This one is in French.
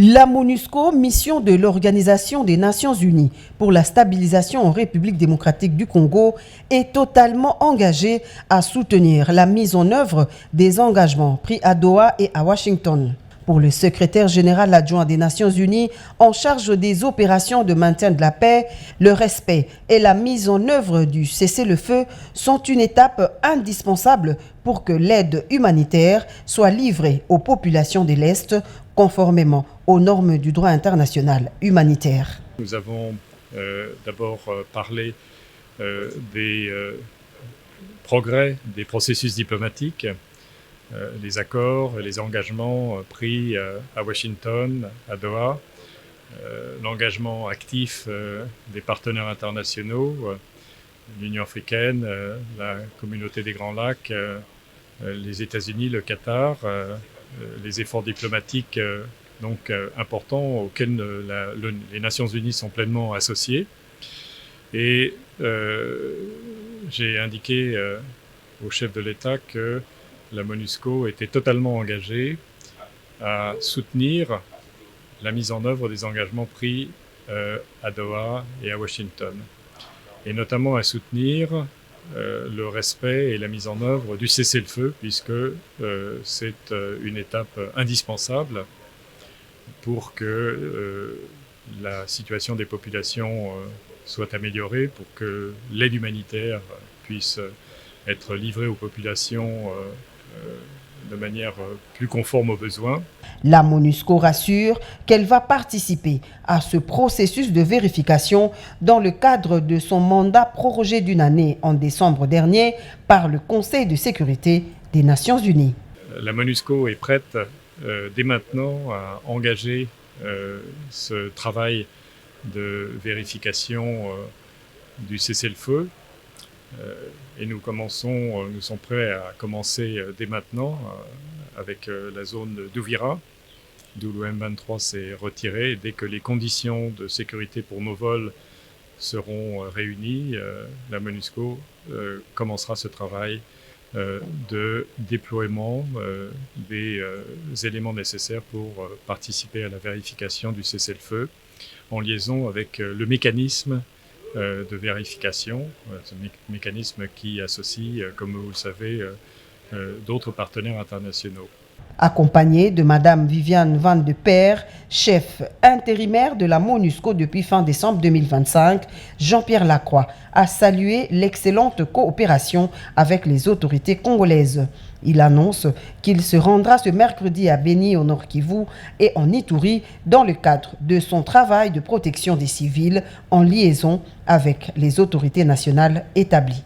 La MONUSCO, mission de l'Organisation des Nations Unies pour la stabilisation en République démocratique du Congo, est totalement engagée à soutenir la mise en œuvre des engagements pris à Doha et à Washington. Pour le secrétaire général adjoint des Nations Unies en charge des opérations de maintien de la paix, le respect et la mise en œuvre du cessez-le-feu sont une étape indispensable pour que l'aide humanitaire soit livrée aux populations de l'Est conformément aux normes du droit international humanitaire. Nous avons d'abord parlé des progrès des processus diplomatiques, les accords et les engagements pris à Washington, à Doha, l'engagement actif des partenaires internationaux, l'Union africaine, la communauté des Grands Lacs, les États-Unis, le Qatar, les efforts diplomatiques importants auxquels les Nations Unies sont pleinement associées. Et j'ai indiqué au chef de l'État que la MONUSCO était totalement engagée à soutenir la mise en œuvre des engagements pris à Doha et à Washington, et notamment à soutenir le respect et la mise en œuvre du cessez-le-feu, puisque c'est une étape indispensable pour que la situation des populations soit améliorée, pour que l'aide humanitaire puisse être livrée aux populations de manière plus conforme aux besoins. La MONUSCO rassure qu'elle va participer à ce processus de vérification dans le cadre de son mandat prorogé d'une année en décembre dernier par le Conseil de sécurité des Nations Unies. La MONUSCO est prête dès maintenant à engager ce travail de vérification du cessez-le-feu. Et nous sommes prêts à commencer dès maintenant avec la zone d'Uvira, d'où le M23 s'est retiré. Et dès que les conditions de sécurité pour nos vols seront réunies, la MONUSCO commencera ce travail de déploiement des éléments nécessaires pour participer à la vérification du cessez-le-feu, en liaison avec le mécanisme de vérification, ce mécanisme qui associe, comme vous le savez, d'autres partenaires internationaux. Accompagné de Madame Viviane Van de Peer, chef intérimaire de la MONUSCO depuis fin décembre 2025, Jean-Pierre Lacroix a salué l'excellente coopération avec les autorités congolaises. Il annonce qu'il se rendra ce mercredi à Beni au Nord Kivu et en Ituri dans le cadre de son travail de protection des civils en liaison avec les autorités nationales établies.